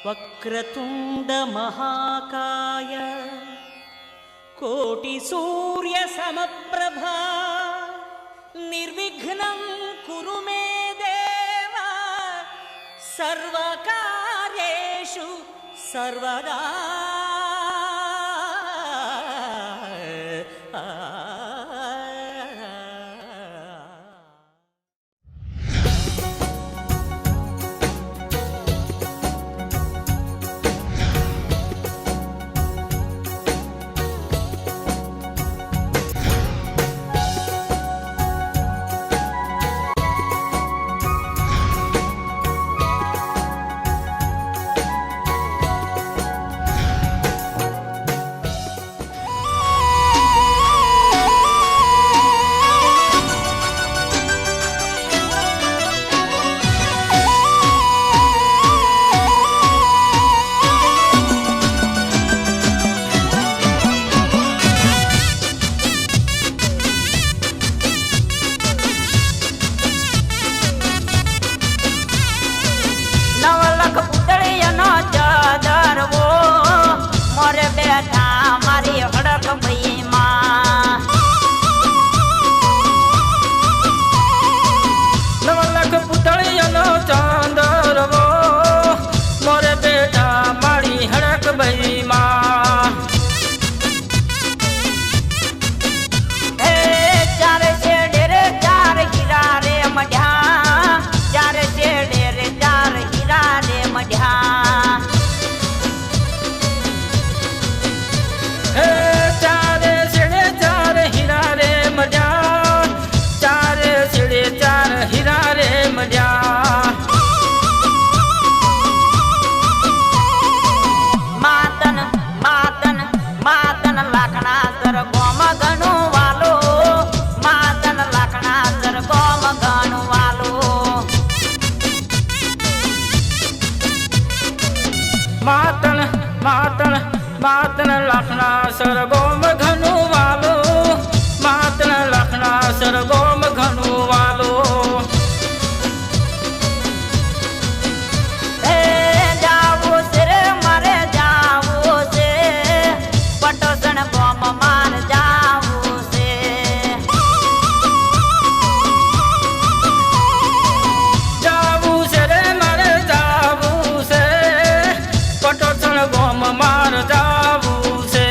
वक्रतुंड महाकाय कोटि सूर्य समप्रभा निर्विघ्नं कुरु मे देव सर्वकार्येषु सर्वदा। मातन लखना सरगोम घनु वालो, मातन लखना सरगोम घनु वालो। जावो से रे मारे जावो से, पटोसन गोम मार जावो से। जावो से रे मारे जावो से, पटोसन गोम मार जावो से।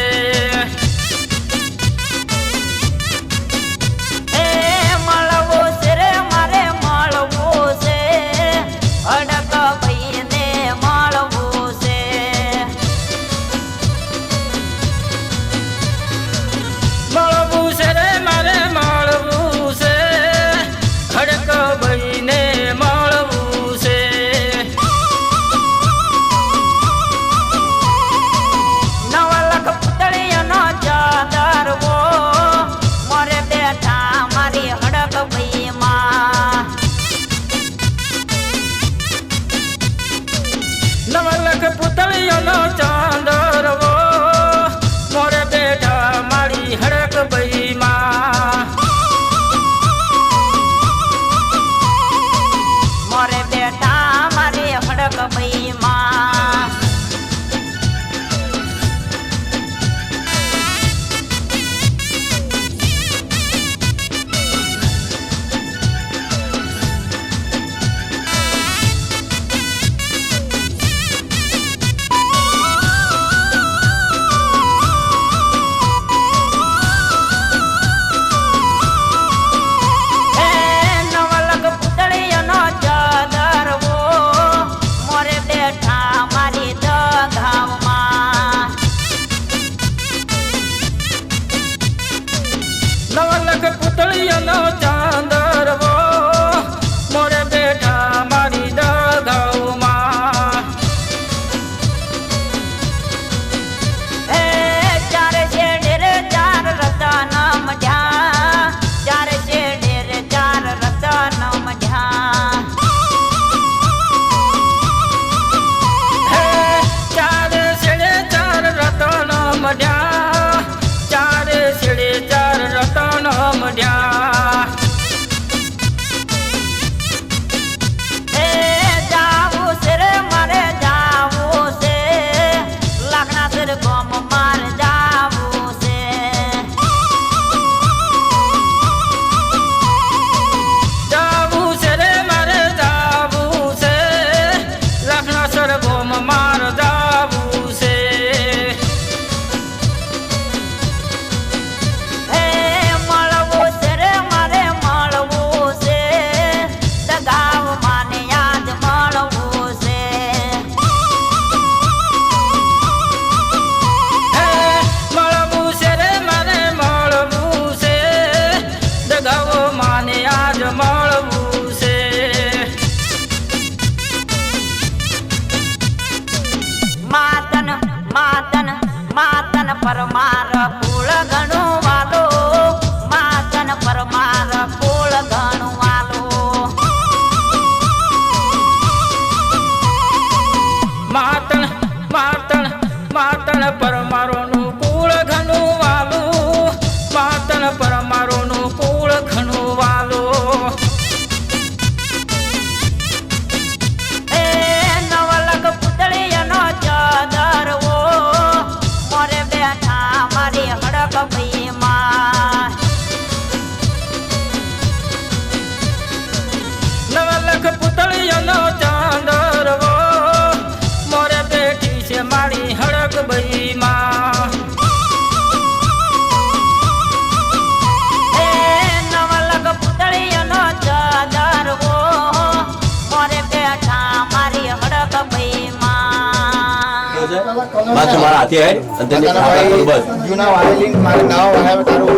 બસ તમારા હાથે હેડ અને તેને પ્રાર્થના કરું બસ. જૂના વાયેલી મારે નવા વાયા તારું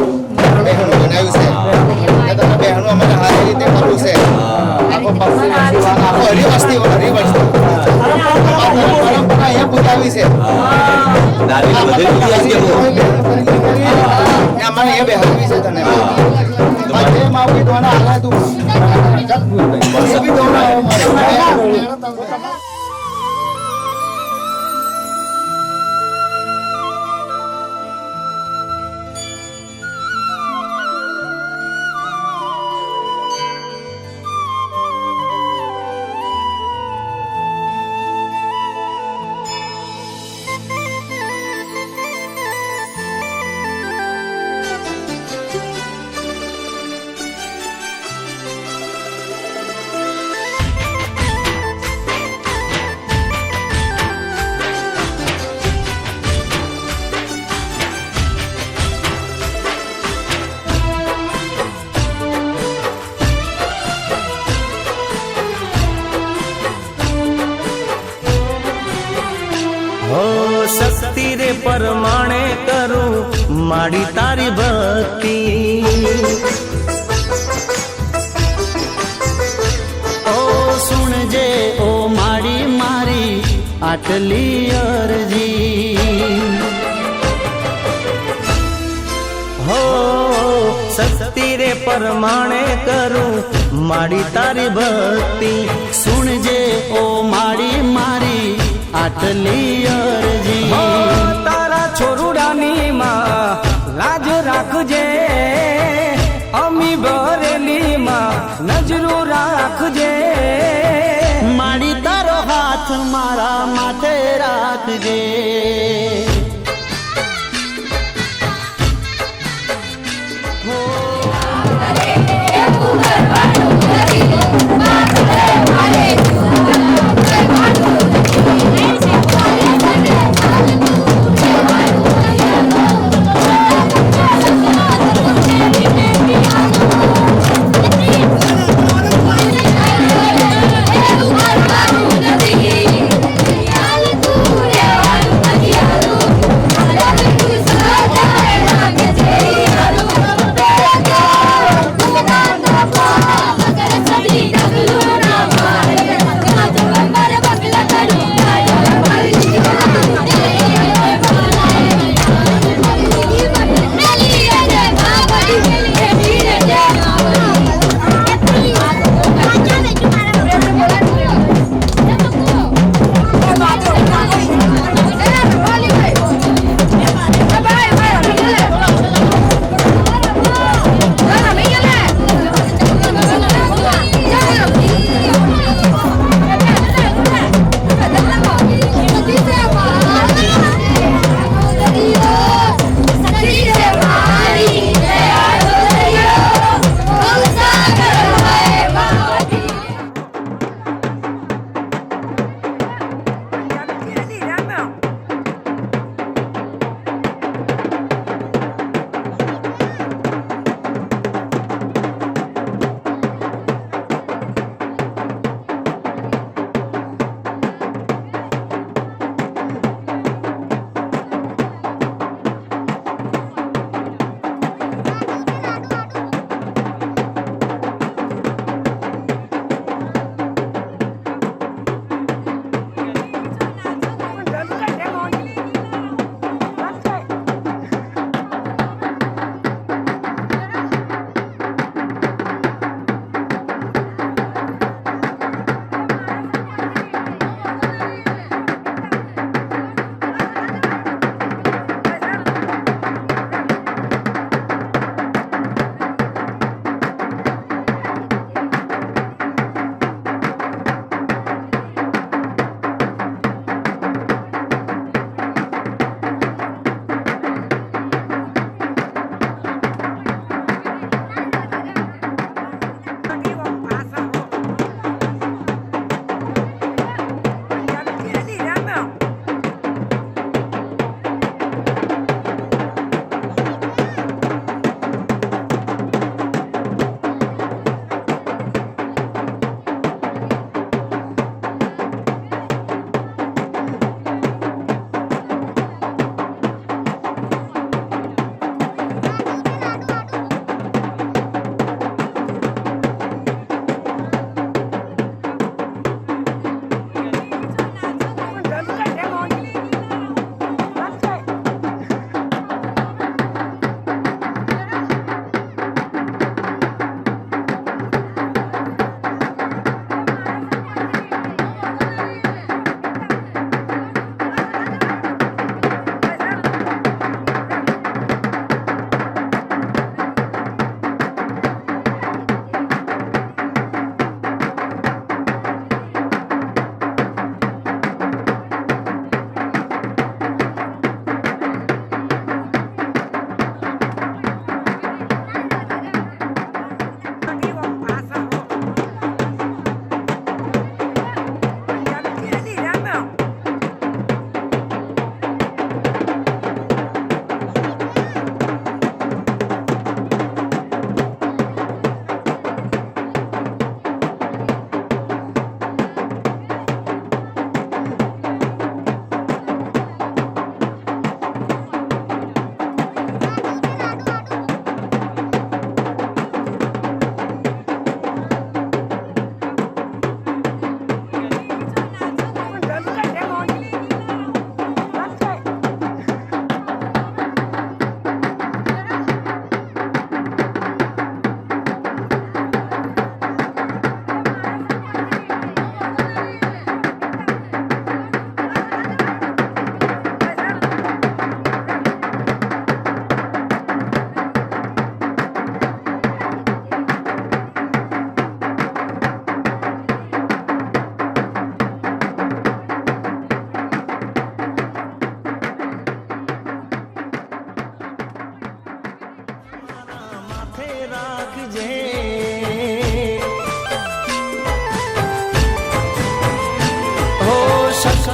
બહેનું બનાવ્યું છે અને તને બહેનું અમારે સારી રીતે કરવું છે આખો પક્ષી આખો હરિવસ્તી પરંપરા અહીંયા પૂજાવી છે નાની બધી દુનિયા છે બહુ. ને અમારે અહીંયા બેહાડવી છે તને જે માવડી દોના હાલા તું એ બી દોના શક્તિ રે પરમાણે કરું માડી તારી ભક્તિ ઓ સુણજે ઓ માડી મારી આટલી અરજી હો શક્તિ રે પરમાણે કરું માડી તારી ભક્તિ સુણજે ઓ માડી મારી આટલી અરજી તારા છોરુડાની માં લાજ રાખજે અમી ભરેલી માં નજરો રાખજે માડી તારો હાથ મારા માથે રાખજે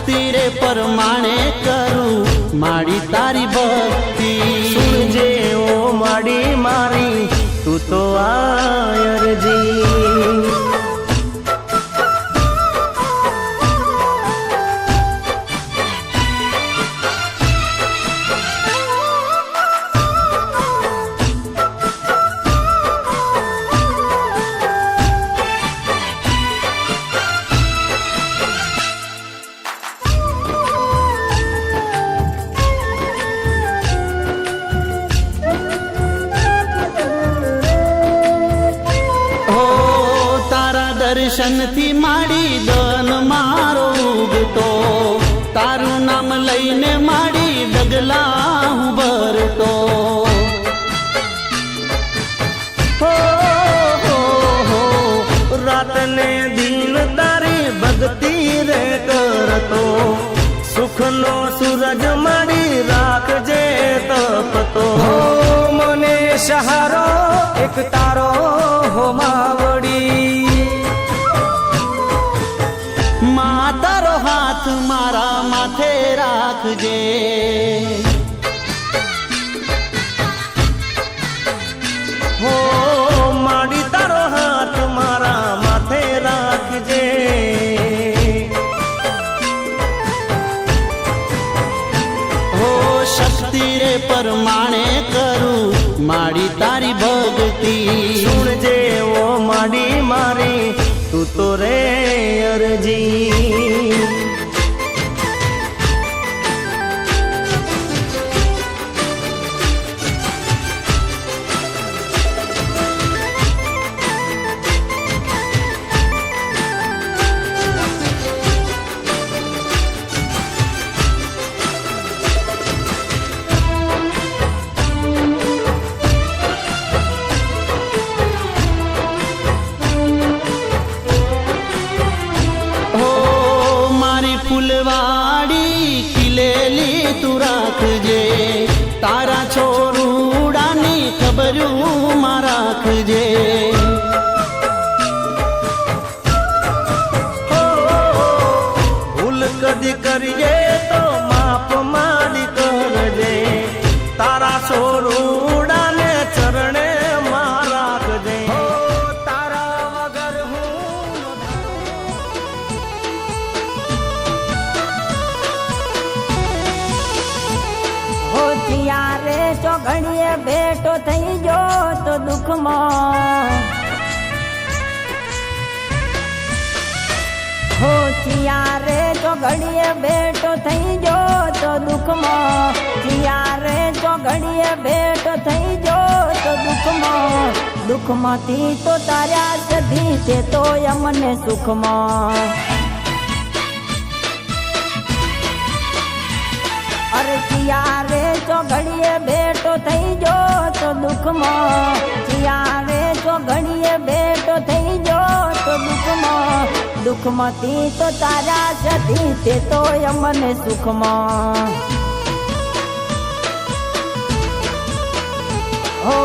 શક્તિ રે પરમાણે કરું માડી તારી ભક્તિ સુણજે ઓ માડી મારી તું તો આયરજી દર્શન થી માડી દન મારો ઉગતો તારું નામ લઈને માડી ડગલા હું ભરતો હો રાત ને દિન તારી ભક્તિ રે કરતો સુખનો સૂરજ માડી રાખજે તપતો મને સહારો એક તારો હો માવડી તારો હાથ મારા માથે રાખજે હો માડી તારો હાથ મારા માથે રાખજે હો શક્તિ રે પરમાણે કરું માડી તારી ભક્તિ સુણજે ઓ માડી મારી તું તો રે અરજી ફૂલવાડી ખીલેલી તું રાખજે તારા છોરુડાની ખબરું માં રાખજે ભૂલ કદી કરીએ તો માફ માડી કરજે તારા છોરુડાને ચરણે માં રાખજે તારા વગર યારે તો ઘડીએ બેઠો થઈ જો તો દુઃખમાં હો યારે તો ઘડીએ બેઠો થઈ જો તો દુઃખમાં યારે તો ઘડીએ બેઠો થઈ જો તો દુઃખમાં દુઃખમાંથી તો તાર્યા સધી તે તો અમને સુખમાં અરે યારે તો ઘડીએ બેઠો થઈ જો તો દુઃખમાં યારે તો ઘડીએ બેઠો થઈ જો તો દુઃખમાં દુઃખમાંથી તો તારા સધી તે તો અમને સુખમાં હો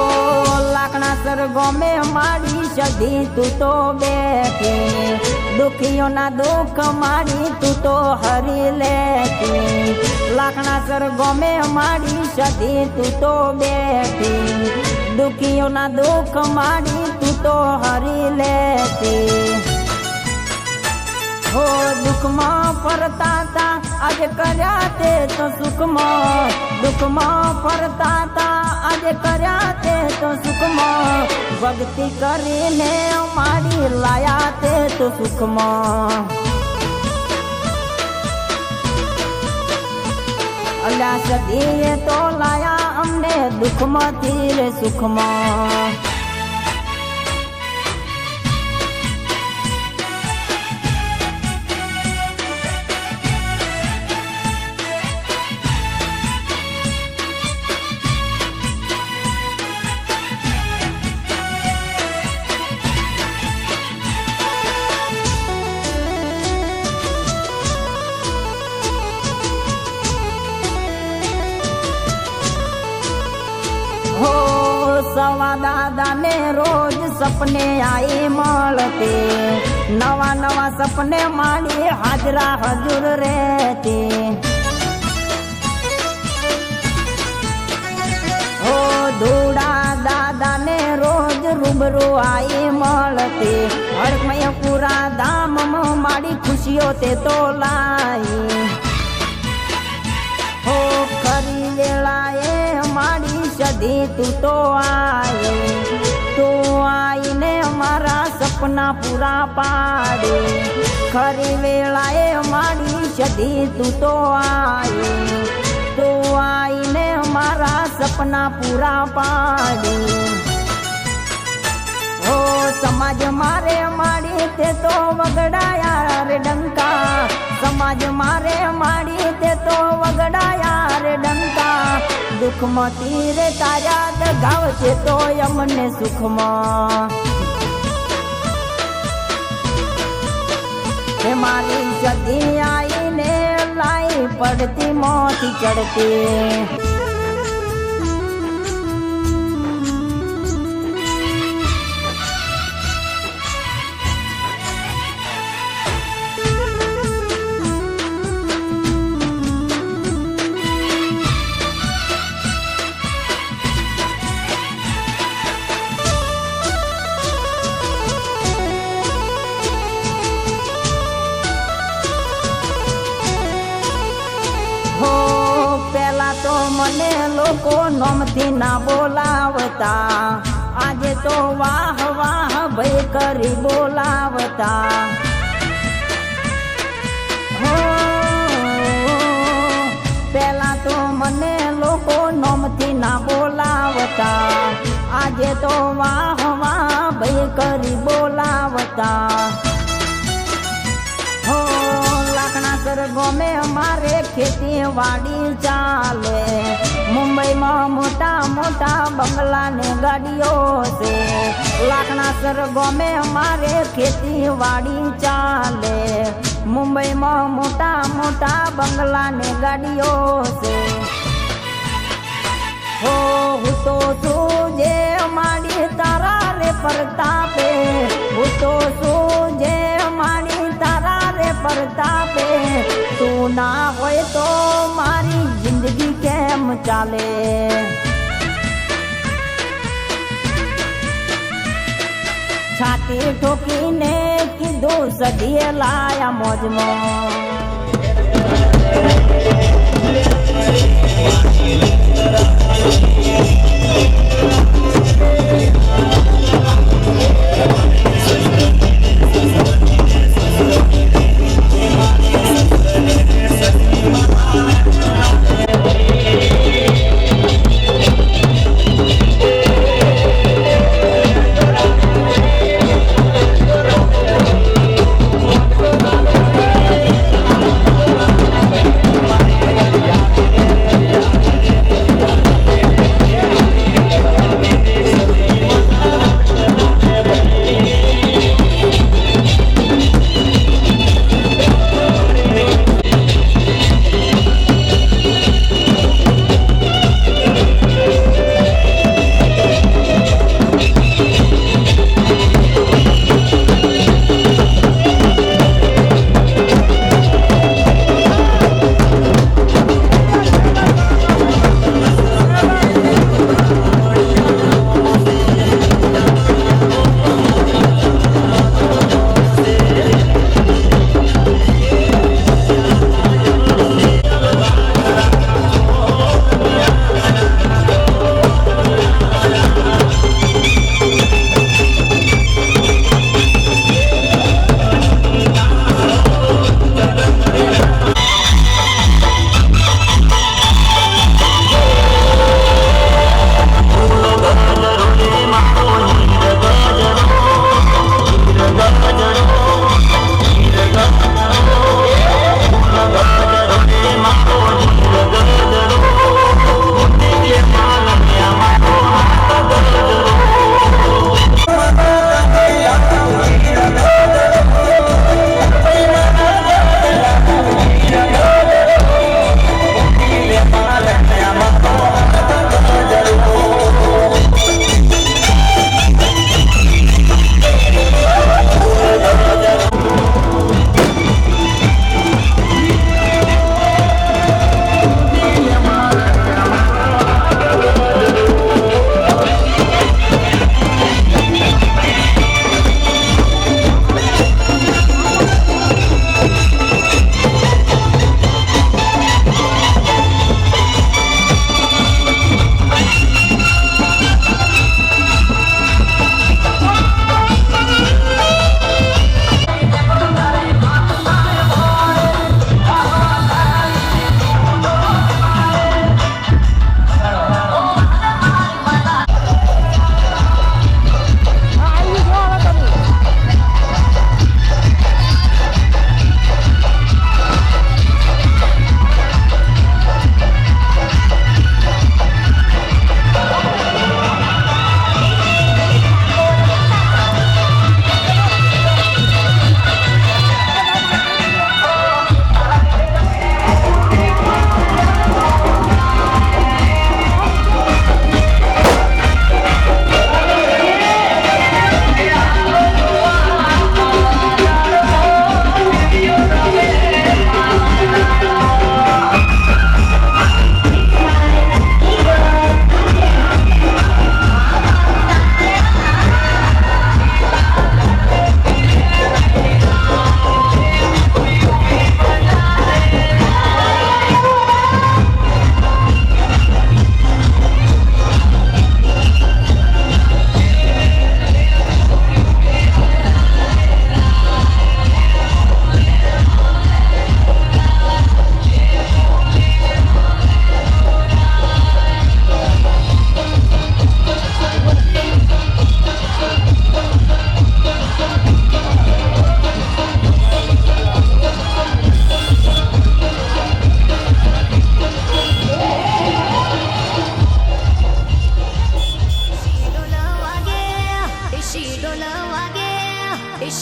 લાકડા સરગો મેં મારી સધી તું તો બેઠી દુખીઓના દુઃખ મારી તું તો હરી લેતી લાકડા સરગો મેં મારી સધી તું તો બેઠી દુખીઓના દુઃખ મારી તું તો હરી લેતી હો દુઃખમાં ફરતા તા આજે કર્યા તે તો સુખમાં દુઃખમાં ફરતા તા આજે કર્યા તે તો સુખમાં ભક્તિ કરીને મારી લાયા તે તો સુખમાં અલ્યા સદીએ તો લાયા અમને દુઃખમાંથી રે સુખમાં સવા દાદા ને રોજ સપને આઈ મળતે નવા નવા સપને માડી હાજરા હજુર રહેતી ઓ ધૂડા દાદા ને રોજ રૂબરૂ આઈ મળતી હડકમય પૂરા ધામમાં માડી ખુશીઓ તે તો લાઈ હો ખરી વેળાએ માડી સદી તું તો આઈને મારા સપના પૂરા પાડે ખરી વેળાએ માડી સદી તું તો આઈને મારા સપના પૂરા પાડે ઓ સમાજ મારે માડી તે તો વગડાયા રે ડંકા સમાજ મારે માડી તે તો વગડાયા રે ડંકા દુઃખમાં તીરે તારા દગાવ છે તો અમને સુખમાં હે મારી સદી આઈને લાઈ પડતી મોતી ચડતી તો મને લોકો નોમથી ના બોલાવતા આજે તો વાહ વાહ ભય કરી બોલાવતા હો પેલા તો મને લોકો નોમથી ના બોલાવતા આજે તો વાહ વાહ ભય કરી બોલાવતા હો લાકણાસર ગોમે અમારે ખેતી વાડી ચાલે મુંબઈમાં મોટા મોટા બંગલા ને ગાડીઓ છે લાકણાસર ગોમે અમારે ખેતી વાડી ચાલે મુંબઈમાં મોટા મોટા બંગલા ને ગાડીઓ છે હો હું તો છું જે માડી તારા રે પરતાપે હું તો છું જે માડી તારા રે પરતાપે તું ના હોય તો મારી જિંદગી કેમ ચાલે છાતી ઠોકીને કીધું સદીએ લાયા મોજમાં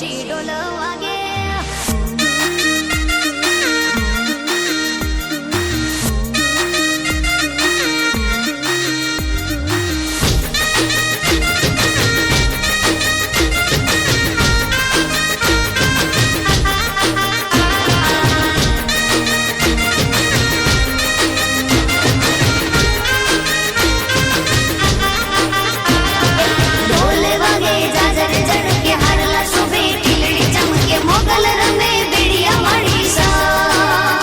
દેશી ઢોલ વાગે ઢોલ વાગે જાજર જડકે હાડલા શોભે ઢીલડી ચમકે મોગલ રમે બેડિયા માડી સા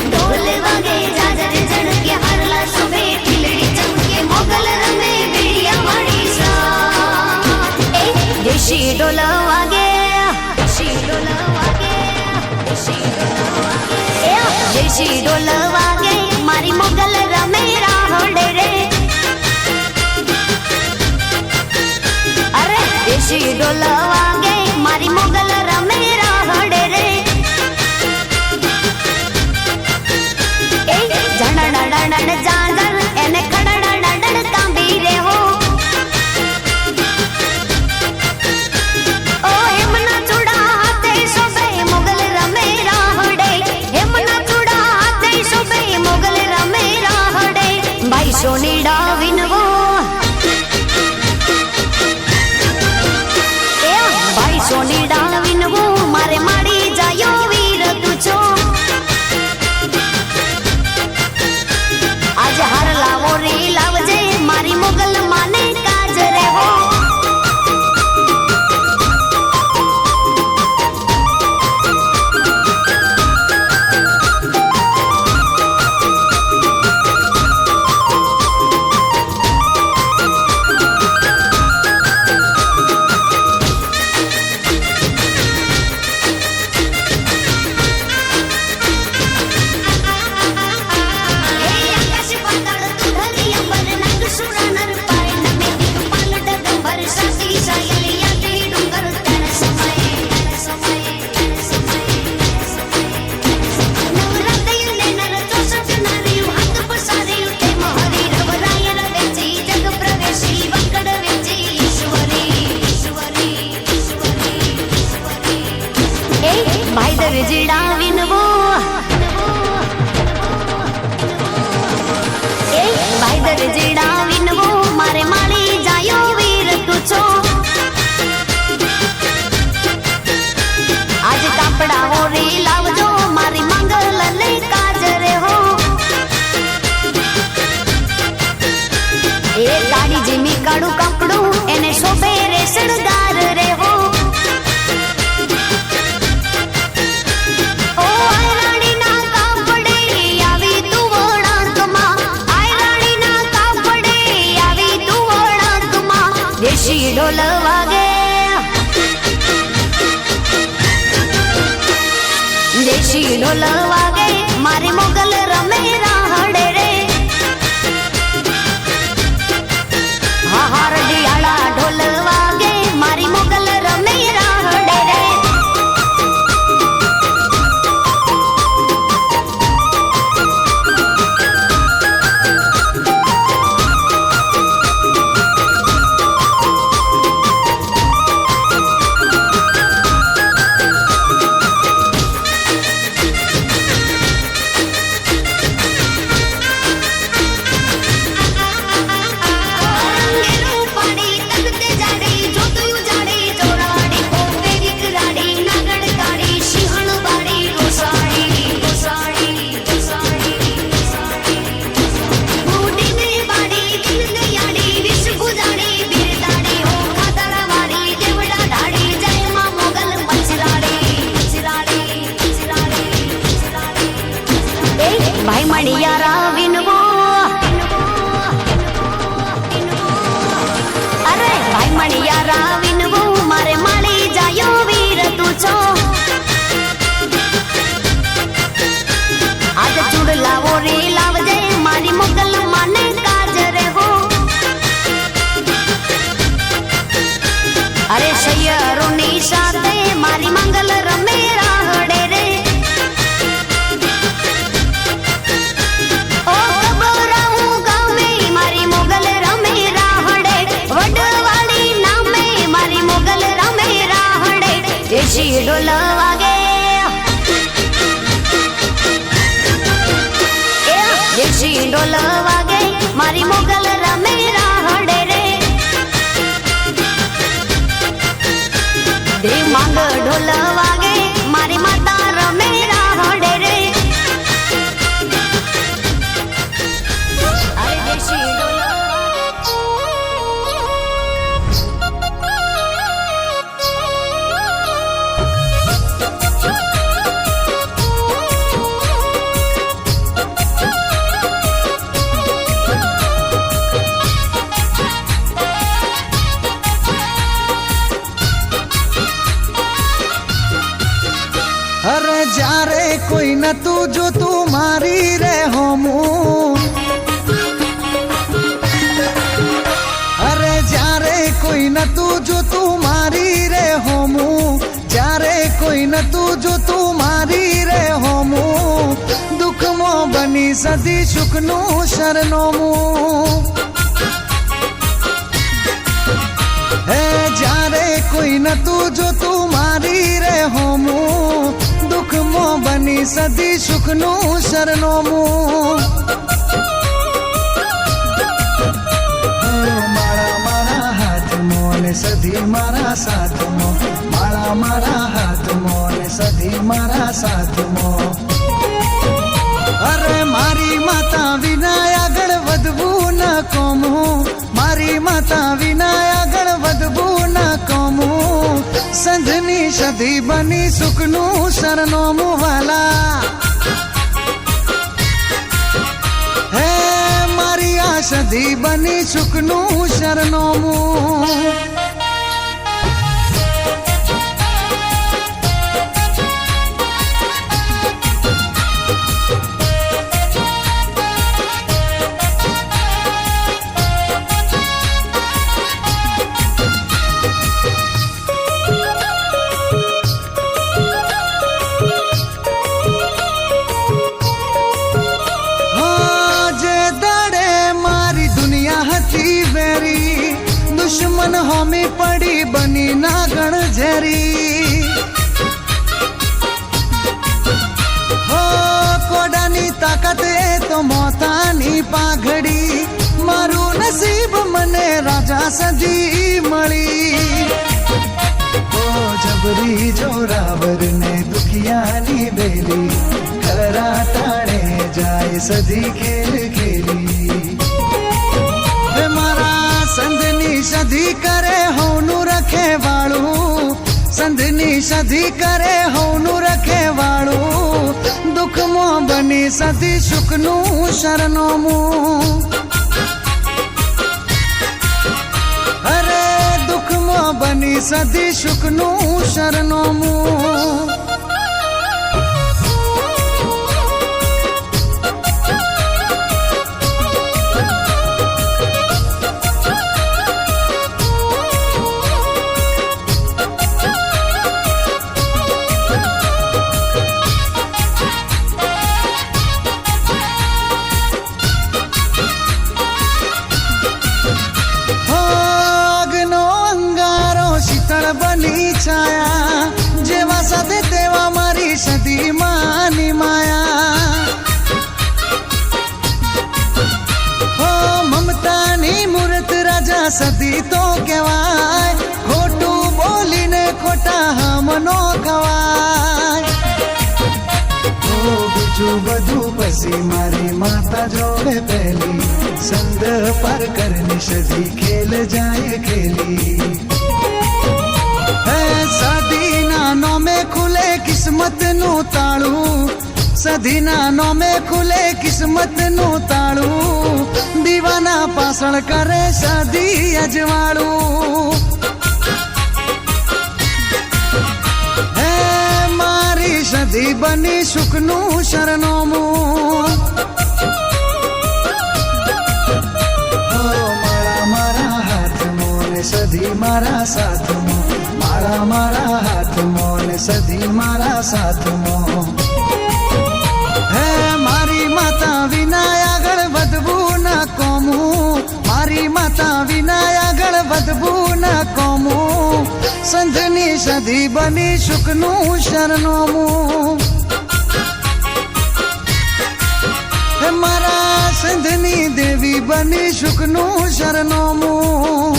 ઢોલ વાગે જાજર જડકે હાડલા શોભે ઢીલડી ચમકે મોગલ રમે બેડિયા માડી સા દેશી ઢોલ વાગે દેશી ઢોલ વાગે દેશી ઢોલ વાગે દેશી ઢોલ વાગે મારી મોગલ રમે રાહોડે રે અરે દેશી ઢોલ વાગે મારી મોગલ રમે રાહડે રે એ જણણ જાંજર એને ખડણ કાંબી રે હો ઓ હેમના ચૂડા હાથે શોભે મોગલ રમે રાહડે હેમના ચૂડા હાથે શોભે મોગલ રમે રાહડે ભાઈ સોનીડા વિનવો ભાઈ સોનીડા વિનવું મારે માડી જાયો વીર તું છો આજ હાર લાવો રે લાવજે મારી મોગલ માને કાજ રે હો આકાશ પાતાળ તું ધરી અંબર નાગ સુરા નર પાય નમે દીપ પાલ ડગંભર સાસી સાયલિયા તે ડુંગર તણ સમય નવરાત્રિ ને નર ચોસઠ નારી હાથ પસારી તે મહરી રવરાય રવેચી જગ પ્રવેશી વકડ વેચી ઈશ્વરી એ ભાઈ દરજીડા વિનવો એ ભાઈ દરજીડા વિનવો મારે માળી જાયો વીર તું છો આજ કાપડાઓ રે લાવજો મારી મંગલ ને કાજ રે હો એ કાળી જીમી કાળું કપડું એને શોભે રે શણગાર રે હો ઓ આયરાણીના કાપડે આવી તું વળાંકમાં આયરાણીના કાપડે આવી તું વળાંકમાં દેશી ઢોલ વાગે દેશી ઢોલ વાગે મારી મોગલ રમે રાહડે રે હા હારડિયાળા ઢોલ વાગે મારી મોગલ રમે રાહડે રે દેશી ઢોલ વાગે દેશી ઢોલ વાગે મારી મોગલ રમે રાહડે રે દે માંગ ઢોલ વાગે મારી માતા રમે રાહડે રે અરે દેશી ઢોલ અરે જ્યારે કોઈ નતું જોતું મારી રે હોમું અરે જ્યારે કોઈ નતું જોતું મારી રે હોમું જ્યારે કોઈ નતું જોતું મારી રે હોમું દુઃખમાં બની સદી સુખનું શરણોમું હે જ્યારે કોઈ નતું જોતું મારી રે હોમું દુઃખમાં બની સદી સુખનું શરણોમું મારા મારા હાથમાં ને સદી મારા સાથમાં મારા મારા હાથમાં ને સદી મારા સાથમાં અરે મારી માતા વિના આગળ વધવું ન કોમું મારી માતા વિના આગળ વધવું ન કોમું સંધની સદી બની સુખનું શરણોમું વાલા હે મારી આ સદી બની સુખનું શરણોમું દુશ્મન હોમી પડી બની ના ગણ ઝેરી હો કોડાની તાકાત એ તો મોતાની પાઘડી મારું નસીબ મને રાજા સદી મળી ઓ જબરી જોરાવર ને દુખિયાની બેલી ખરા તાણે જાય સદી ખેલ ખેલી મારા સંધની સધી કરે હોનું રખે વાળું સંધની સધી કરે હોનું રખે વાળું દુઃખમાં બની સધી સુખનું શરણોમું અરે દુઃખમાં બની સધી સુખનું શરણોમું બની છાયા જેવા સાથે તેવા મારી સદી માની માયા હો મમતાની મૂર્ત રાજા સદી તો કહેવાય ખોટું બોલીને ખોટા હમનો ખવાય બીજું બધું પછી મારી માતા જોડે પહેલી સંદ પર કરની સદી ખેલ જાય ખેલી સદીના નોમે ખુલે કિસ્મત નું તાળું સદીના નોમે ખુલે કિસ્મત નું તાળું દીવાના પાછળ કરે સદી અજવાળું હે મારી સદી બની સુખનું શરણોમું મારા મારા હાથમાં ને સદી મારા સાથમાં મારા મારા હાથમાં ને સદી મારા સાથમાં હે મારી માતા વિના આગળ વધવું ન કોમું મારી માતા વિના આગળ વધવું ન કોમું સંધની સધી બની સુખનું શરણોમું હે મારા સંધની દેવી બની સુખનું શરણોમું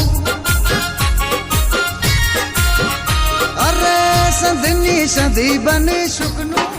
અરે સંધની સધી બની સુખનું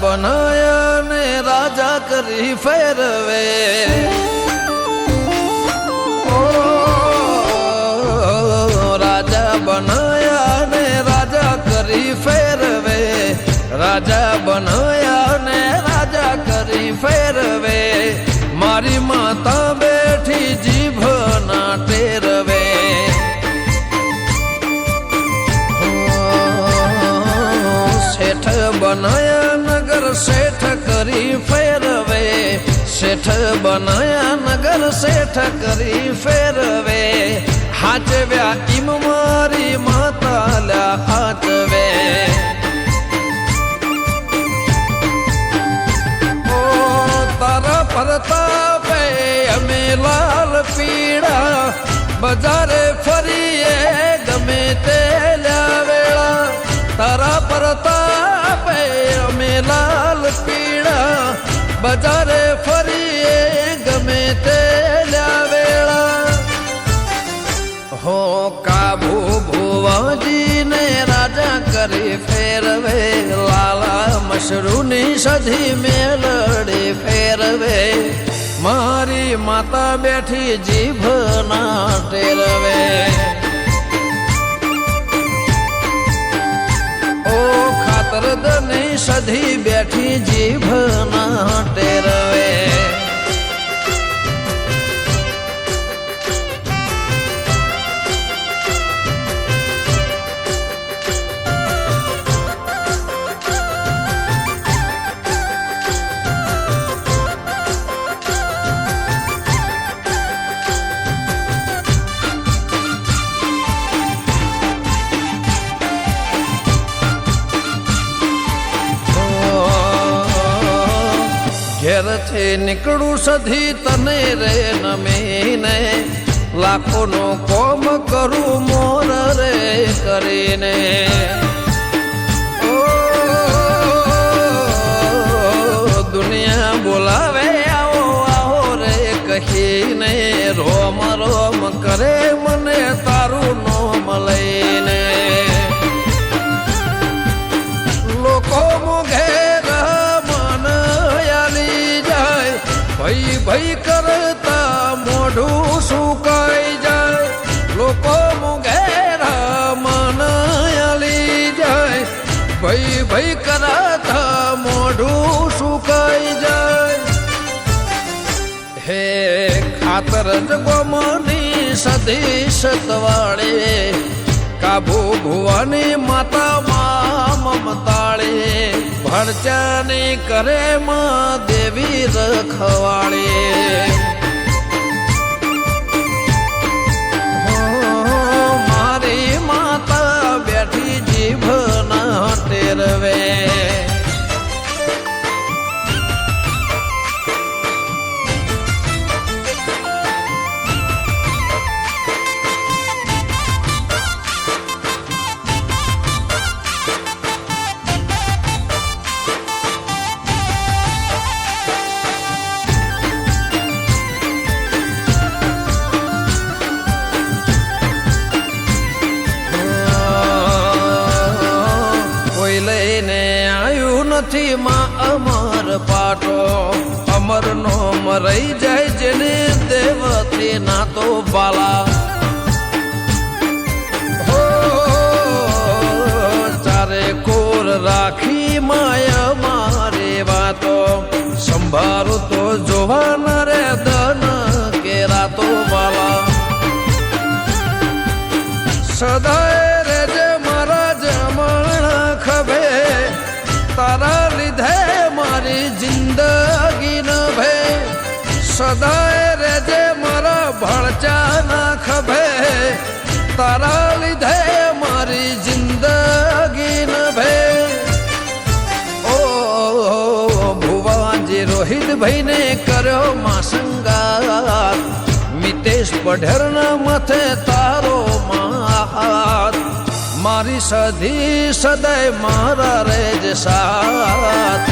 બનાયા ને રાજા કરી ફેરવે રાજા બનાયા ને રાજા કરી ફેરવે રાજા બનાયા ને રાજા કરી ફેરવે મારી માતા બેઠી જીભ શેઠ બનાયા નગર શેઠ કરી ફેરવે હાચવ્યા ઈમ મારી માતા લ્યા હાચવે ઓ તારા પ્રતાપે અમે લાલ પીળા બજારે ફરીએ ગમે તે વેળા તારા પ્રતાપે અમે લાલ પીળા બજારે ફરીએ ગમે તે વેળા હો કાબુ ભુવાજીને રાજા કરી ફેરવે લાલા મશરૂની સધી મેલડી ફેરવે મારી માતા બેઠી જીભ ના ટેરવે ઓ ખાતરદની સધી બેઠી જીભ ના ટેરવે ઘેરથી નીકળું સધી તને રે નમીને લાખોનો કોમ કરું મોર રે કરીને ઓ દુનિયા બોલાવે આવો આવો રે કહીને રોમ રોમ કરે મને તારું નોમ લઈને લોકો મુઘે ભઈ ભઈ કરતા મોઢું સુકાઈ જાય લોકો મુઘેરા મન આલી જાય ભઈ ભઈ કરતા મોઢું સુકાઈ જાય હે ખાતર જગોમની સધી સતવાળે કાબુ ભુવાની માતા મમતાળે ભણચાની કરે માં દેવી રખવાળે મારી માતા બેઠી જીભ ના ટેરવે નથી માં અમર પાટો અમર નો મરાઈ જાય જેને દેવતી ના તો બાલા હો ચારે કોર રાખી માય મારે વાતો સંભાળો તો જોવાના રે દન કેરા તો બાલા સદાય રેજે મારા જમણા ખભે તારા લીધે મારી જિંદગી ન ભે સદાય રેજે મારા ભળચા ના ખભે તારા લીધે મારી જિંદગી ન ભે ઓ ભુવાજી રોહિત ભાઈને કર્યો માસંગાત મિતેશ પઢેરના માથે તારો હાથ મારી સધી સદાય મારા રેજ સાથ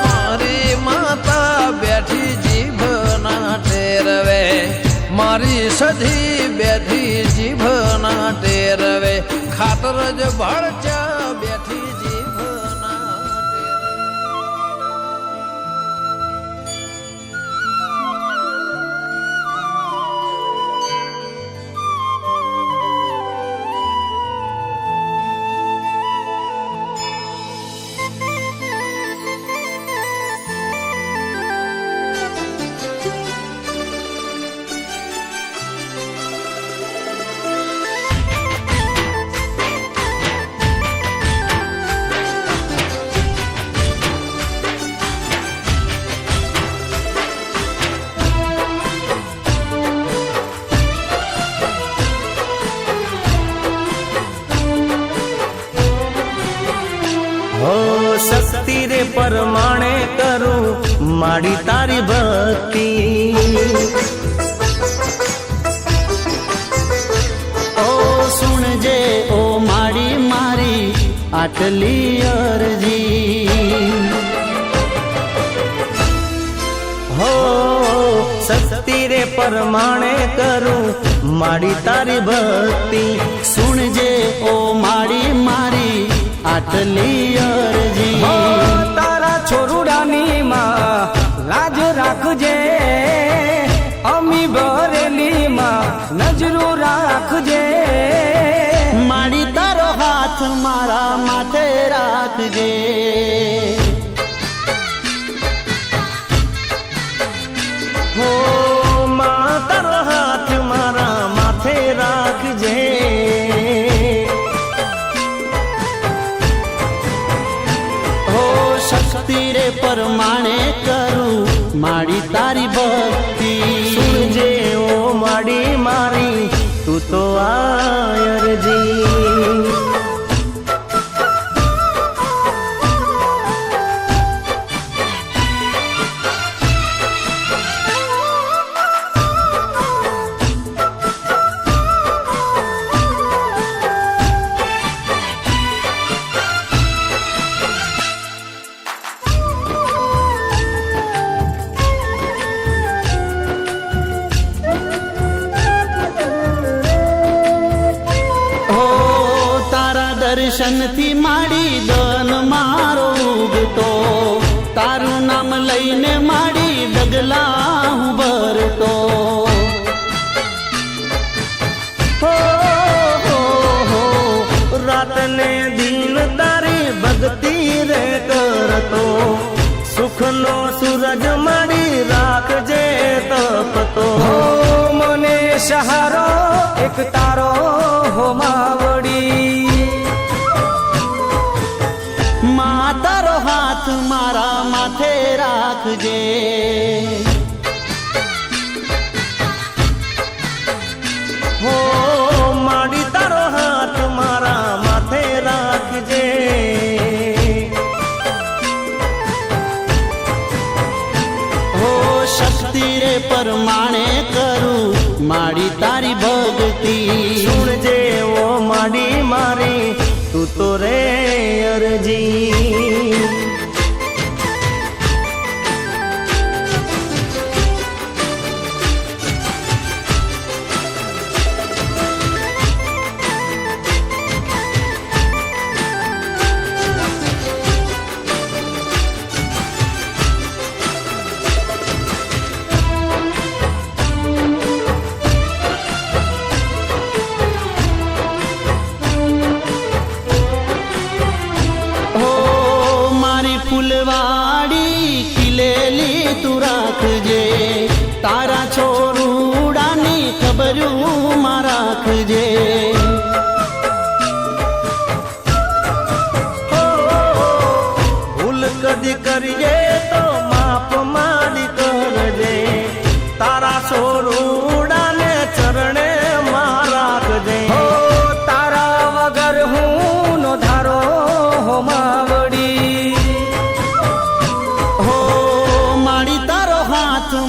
મારી માતા બેઠી જીભ ના ટેરવે મારી સધી બેઠી જીભ ના ટેરવે ખાતર જ ભળચા બેઠી જીભ ના પ્રમાણે કરું માડી તારી ભક્તિ ઓ સુણજે ઓ માડી મારી આટલી અરજી હો શક્તિ રે પ્રમાણે કરું માડી તારી ભક્તિ સુણજે ઓ માડી મારી આટલી અરજી તારા છોરુડાની માં લાજ રાખજે અમી બરેલી માં નજરો રાખજે માડી તારો હાથ મારા માથે રાખજે હો માં તારો હાથ મારા માથે રાખજે હો શક્તિ રે પ્રમાણે કરું માડી તારી ભક્તિ સુણજે ઓ માડી મારી તું તો આયરજી દર્શનથી માડી દન મારો ઉગતો તારું નામ લઈને માડી ડગલા હું ભરતો હો રાત ને દિન તારી ભક્તિ રે કરતો સુખનો સૂરજ માડી રાખજે તપતો મને સહારો એક તારો હો માવડી તારો હાથ મારા માથે રાખજે હો માડી તારો હાથ મારા માથે રાખજે હો શક્તિ રે પ્રમાણે કરું માડી તારી ભક્તિ સુણજે ઓ માડી મારી તું તો રે અરજી ફૂલવાડી ખીલેલી તું રાખજે તારા છોરુડાની ખબરું માં રાખજે ભૂલ કદી કરીએ તો માફ માડી કરજે તારા છોરુડાને ચરણે માં રાખજે તારા વગર હું નો ધારો હો માવડી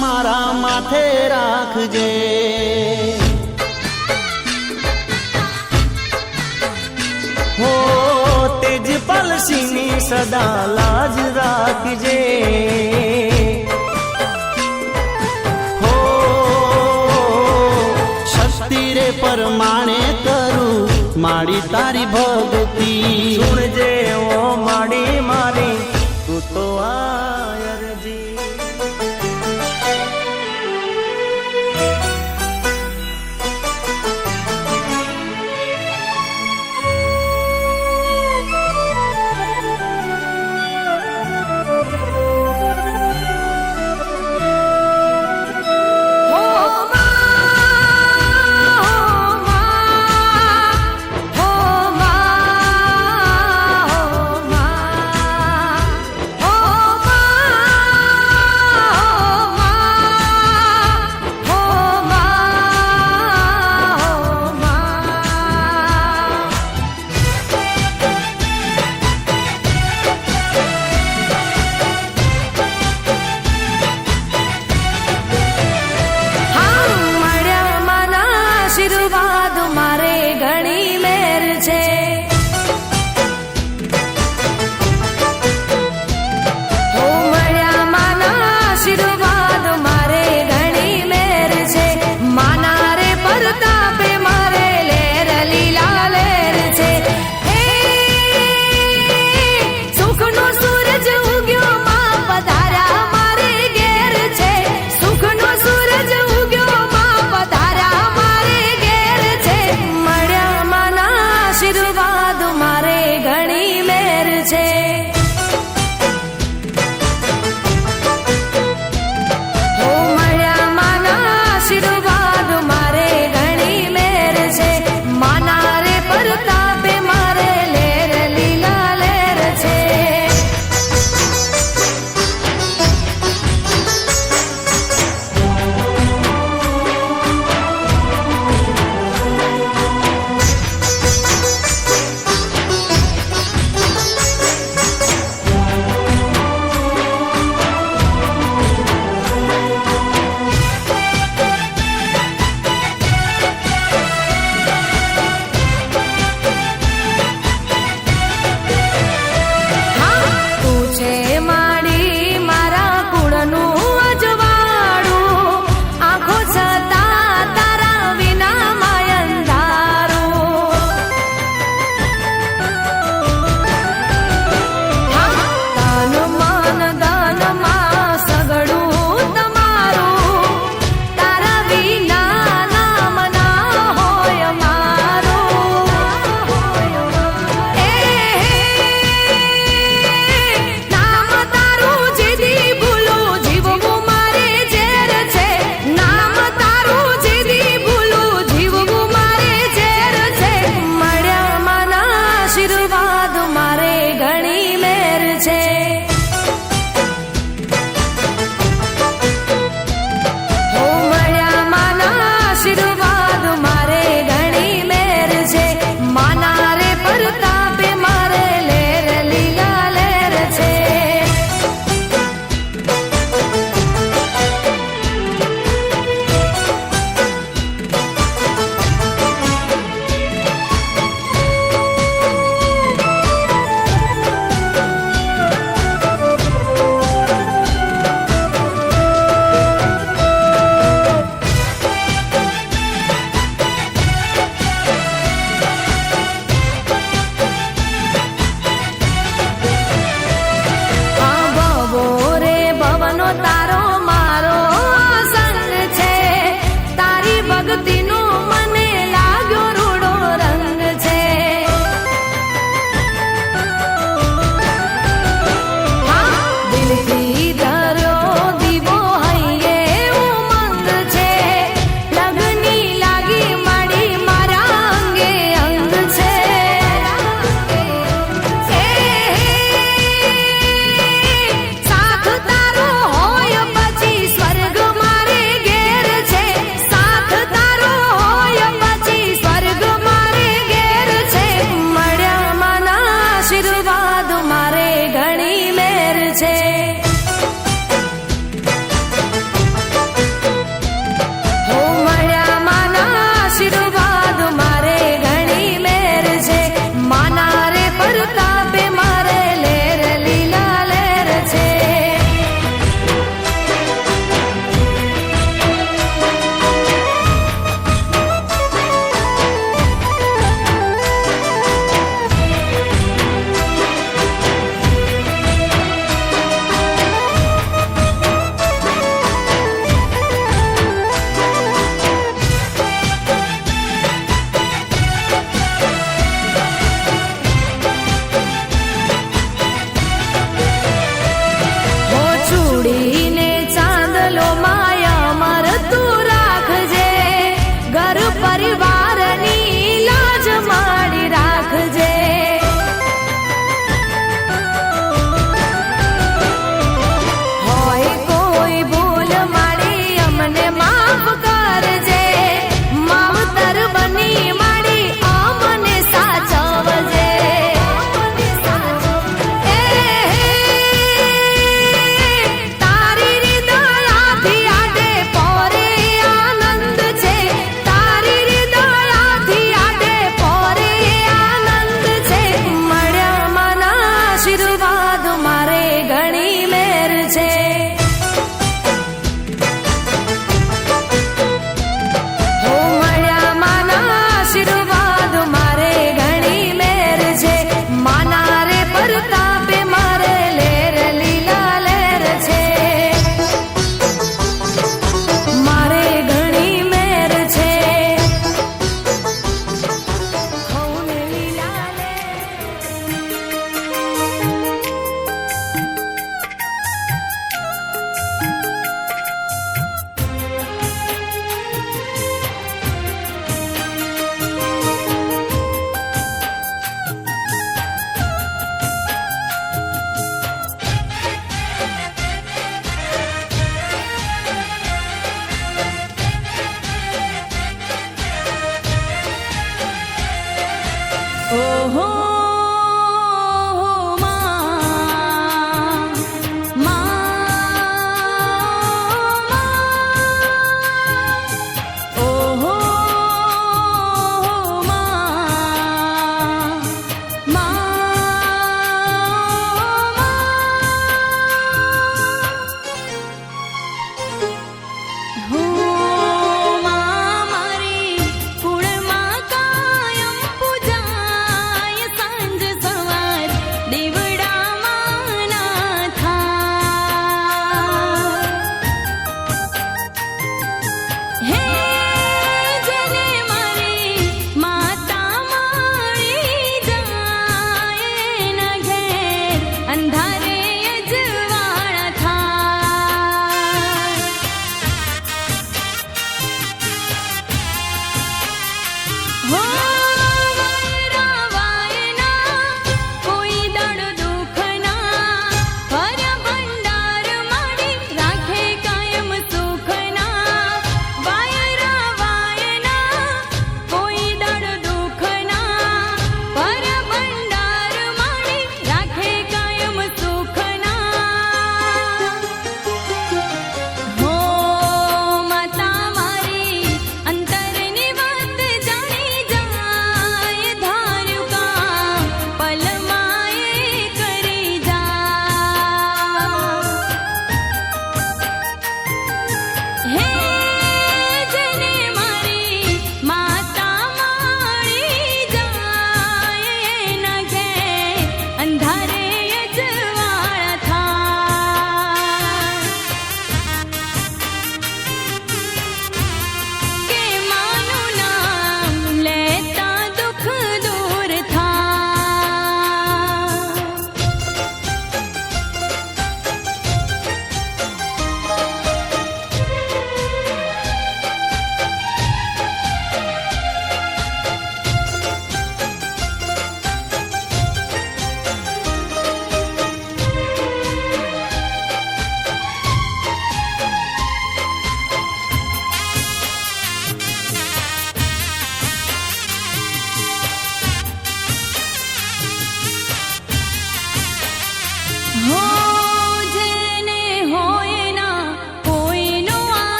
મારા માથે રાખજે હો તેજ પલસીની સદા લાજ રાખજે હો શક્તિ રે પ્રમાણે કરું માડી તારી ભક્તિ સુણજે ઓ માડી મારી તું તો આયરજી Oh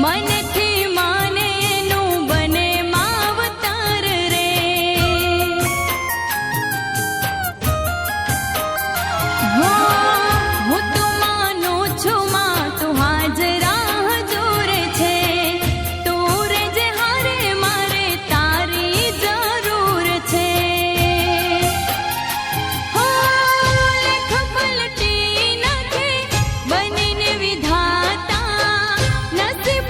મનથી માને એનું બને માવતર રે હું તો માનું છું માં તું હાજરા હજુર છે તું રે જે હારે મારે તારી જરૂર છે લેખ પલટી નાખે બનીને વિધાતા નસીબ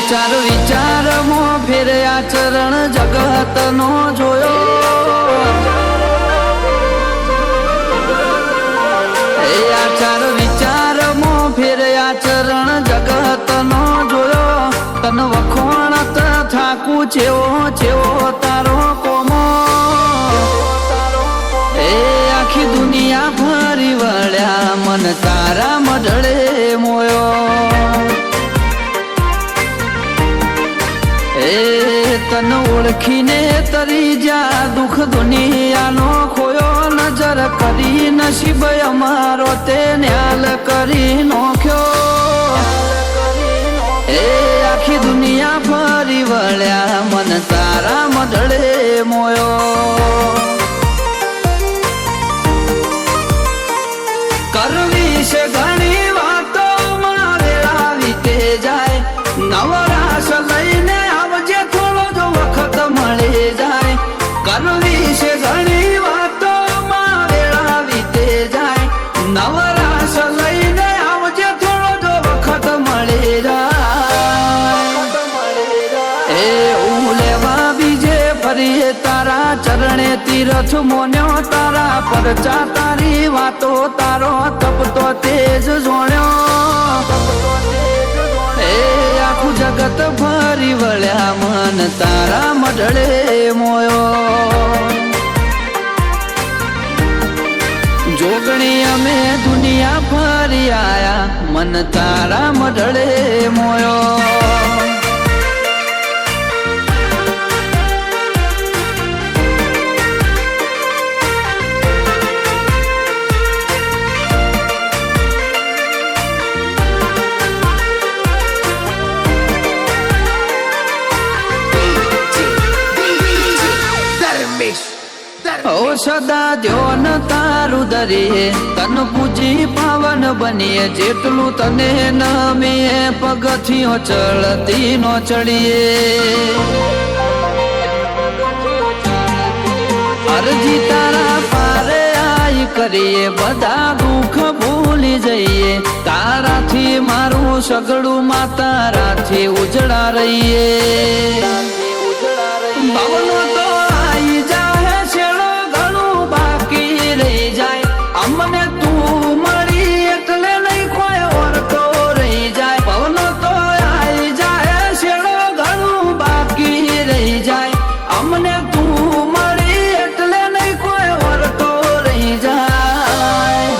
આચાર વિચારમાં ફેરે આચરણ જગત નો જોયો આચાર વિચારમાં ફેરે આચરણ જગત નો જોયો તન વખોણત થાકું છેવો છેવો તારો કોમો આખી દુનિયા ફરી વળ્યા મન તારા મઢળે મોયો તન ઓળખીને તરી જા દુઃખ દુનિયાનો ખોયો નજર કરી નસીબ અમારો તે ન્યાલ કરી નોખ્યો આખી દુનિયા ફરી વળ્યા મન તારા મઢળે મોયો કરવી છે ઘણી વાતો વેળા વીતે જાય નવરાશ લઈને આવજે થોડો જો વખત મળી જાય કરવી છે ઘણી વાતો વેળા વીતે જાય નવરાશ લઈને આવજે થોડો જો વખત મળી જાય હું લેવા બીજે ફરી તારા ચરણે તીરથ મોન્યો તારા પરચા તારી વાતો તારો તપતો તેજ જોણ્યો આખું જગત ફરી વળ્યા મન તારા મઢળે મોયો જોગણી અમે દુનિયા ફરી આયા મન તારા મઢળે મોયો ઓ સદા ધ્યોન તારું દરીએ તન પૂજી પાવન બનીએ જેટલું તને નમીએ પગથિયો ચડતી નો ચડીએ અરજી તારા પારે આઈ કરીએ બધા દુઃખ ભૂલી જઈએ તારાથી મારું સગડું માં તારાથી ઉજળા રહીએ ભવનો તો આઈ જાય છેડો ઘણું બાકી રહી જાય અમને તું મળી એટલે નહીં કોઈ ઓરતો રહી જાય ભવનો તો આઈ જાય છેડો ઘણું બાકી રહી જાય અમને તું મળી એટલે નહીં કોઈ ઓરતો રહી જાય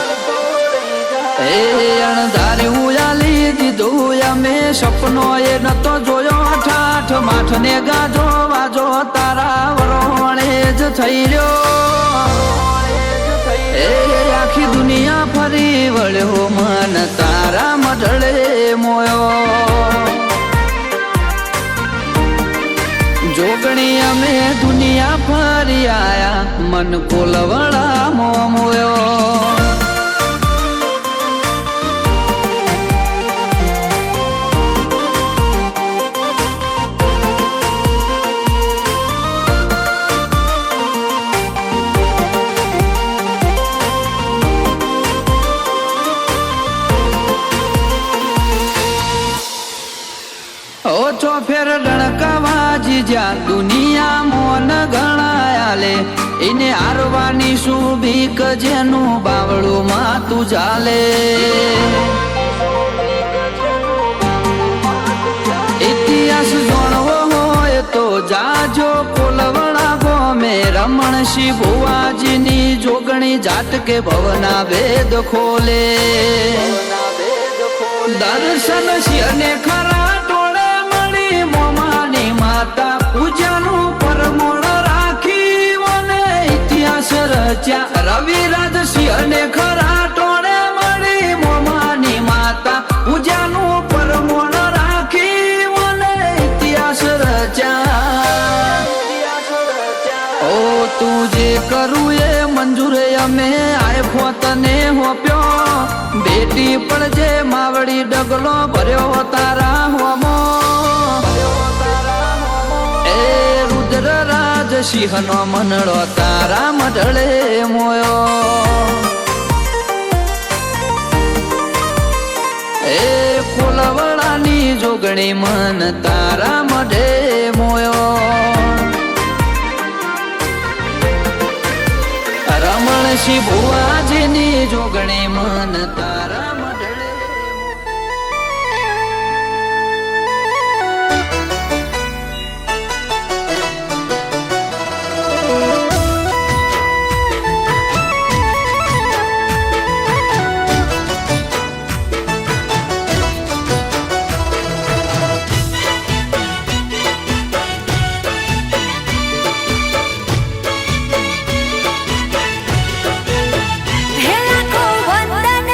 અણધારી ઉયાલી દીધું અમે સપનો એ નતો જોયો ઠાઠ માઠ ને ગાજો વાજો તારા વરોણે જ થઈ રહ્યો આખી દુનિયા ફરી વળ્યો મન તારા મઢળે મોયો જોગણી અમે દુનિયા ફરી આયા મન કોલવડા મોયો ઓછો ફેર ડણકાવાજી જ્યાં દુનિયા મોન ગણાયાલે એને હારવાની શું બીક જેનું બાવળું માં તું ચાલે ઇતિહાસ જાણવો હોય તો જાજો કોલવણા ગોમે રમણસિંહ ભુવાજીની જોગણી જાતકે ભવના વેદ ખોલે દર્શન સિંહને ખરા મોમાની માતા પૂજાનું પરમોણ રાખી મને ઇતિહાસ રચ્યા રવિરાજ સિંહને ખરા ટોળે મળી મોમાની માતા પૂજાનું પરમોણ રાખી મને ઇતિહાસ રચ્યા ઓ તું જે કરું એ મંજૂર અમે આયખો તને હોપ્યો બેટી પડજે માવડી ડગલો ભર્યો તારા હોમો રુદ્રરાજ સિંહ નો મનડો તારા મઢળે મોયો એ કોલવડાની જોગણી મન તારા મઢે મોયો રમણસિંહ ભુવાજીની જોગણી મન તારા મઢડે હે લાખો વંદન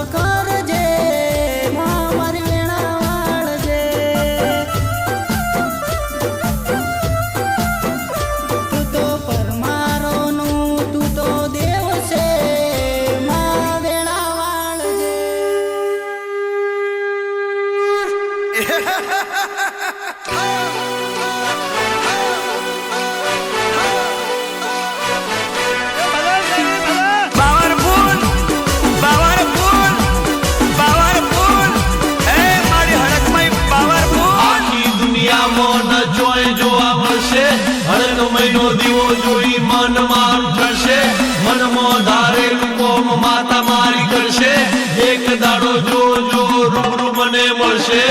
કરજે માં મારી વેણા વાળજે તું તો પરમારોનું તું તો દેવ છે માં વેણા વાળજે મહિનો દીવો જોઈ મન મારું થશે મનમાં ધારેલું કોમ માતા મારી કરશે એક દાડો જો જો રૂબરૂ મને મળશે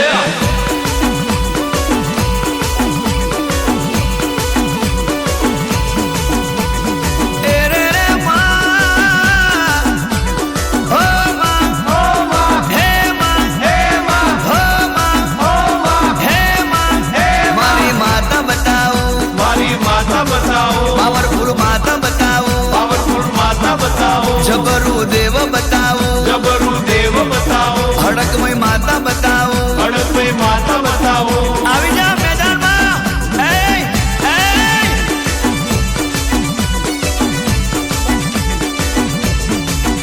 પાવરફુલ માતા બતાવો પાવરફુલ માતા બતાવો જબરુ દેવ બતાવો જબરુ દેવ બતાવો હડકમય માતા બતાવો હડકમય માતા બતાવો આવી જા મેદાનમાં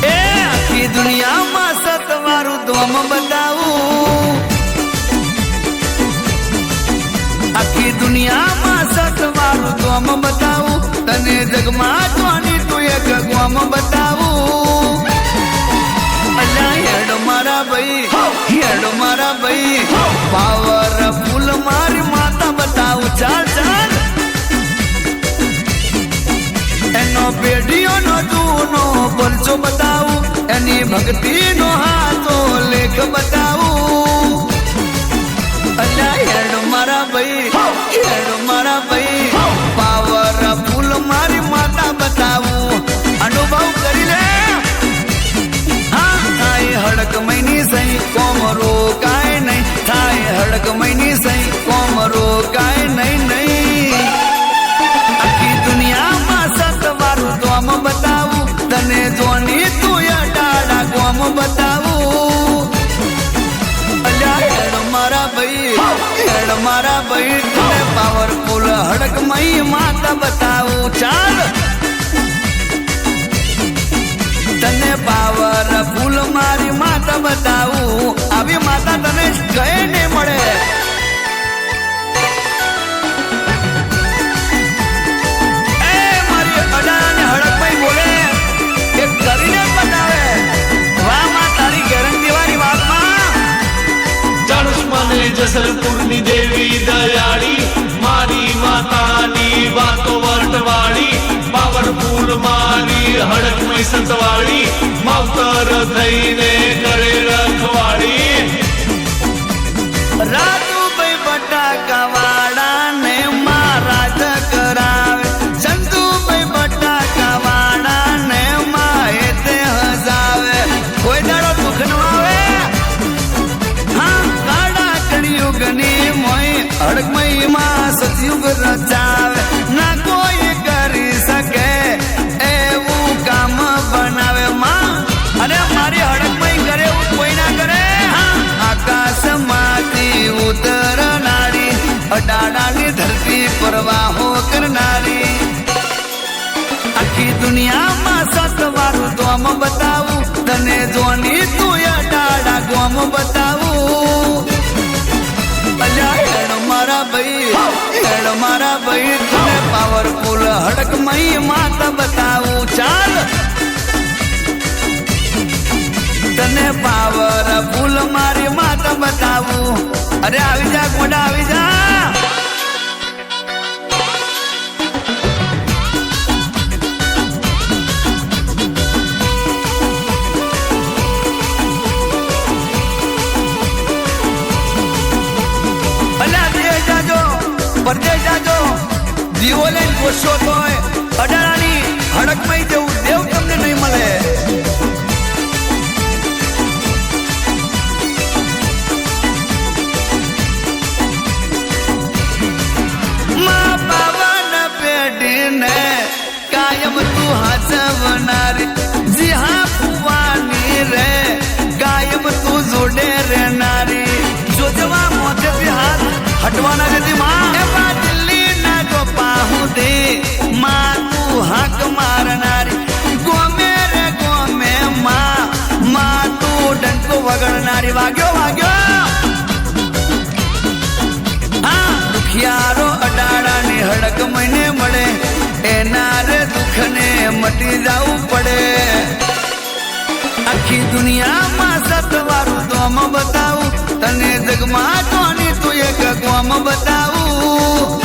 એ આખી દુનિયામાં સતવારું ધોમ બતાવું આખી દુનિયામાં સતવારું ધોમ બતાવું તને જગમાં જોની તું એક ગોમ બતાવું અલ્યા હેડ મારા ભાઈ પાવર ફૂલ મારી માતા બતાવું ચાલ ચાલ એનો પેઢીઓનો જૂનો પરચો બતાવું એની ભક્તિનો હાથો લેખ બતાવું અલ્યા હેડ મારા ભાઈ પાવર ફૂલ મારી માતા બતાવું અનુભવ કરી લે હા થાય હડક મહિની સહી કોમરો કાય નહીં થાય હડક મહિની સહી કોમરો કાય નહીં આખી દુનિયામાં સતવારું તોમ બતાવું તને જોની તું ડાડા કોમ બતાવું હેડ મારા ભાઈ તને પાવરફુલ હડકમય માતા બતાવું ચાલ તને પાવરફુલ મારી માતા બતાવું આવી માતા તને કઈ નહીં મળે એ મારી અડાને હડકમય બોલે એ કરીને બતાવે વાહ માં તારી ગેરંટી વાળી વાતમાં મને જસલપુરની દેવી દયાળી મારી માતાની વાતો વર્ટવાળી પાવરફુલ મારી હડકમય સંતવાળી માવતર થઈને કરે રખવાળી રાજુભાઈ બટાકા વાળા ને મહારાજ કરાવે ચંદુભાઈ બટાકા વાળા ને માએ તે હજાવે કોઈ દાડો દુઃખ ન આવે યુગની મોય હડકમય માં સતયુગ રચાવે ના કોઈ કરી શકે એવું કામ બનાવે માં અને મારી હડકમય કરે એવું કોઈ ના કરે આકાશમાંથી ઉતરનારી અડાડાની ધરતી પરવાહો કરનારી આખી દુનિયામાં સતવારું તોમ બતાવું તને જોની તું અડાડા ગોમ બતાવું હેડ મારા ભાઈ તને પાવરફુલ હડકમય માતા બતાવું ચાલ તને પાવરફુલ મારી માતા બતાવું અરે આવી જા ગોડા આવી જા પરદેશ જાજો દીવો લઈને પોષો તો અડાણાની હડકમય જેવું દેવ તમને નહીં મળે માં પાવન પેઢીને કાયમ તું હાચવનારી જી હા ફુવાની રે ના જતી માં એવા દિલ્હી ના જો પાહુ દે માં તું હાક મારનારી ગોમે રે ગોમે માં તું ડંકો વગડનારી વાગ્યો વાગ્યો દુખિયારો અડાડા ની હડક મહિને મળે એના રે દુઃખ ને મટી જવું પડે આખી દુનિયામાં સતવારું દોમ બતાવું તને જગમાં કોની તું એક ગોમ બતાવું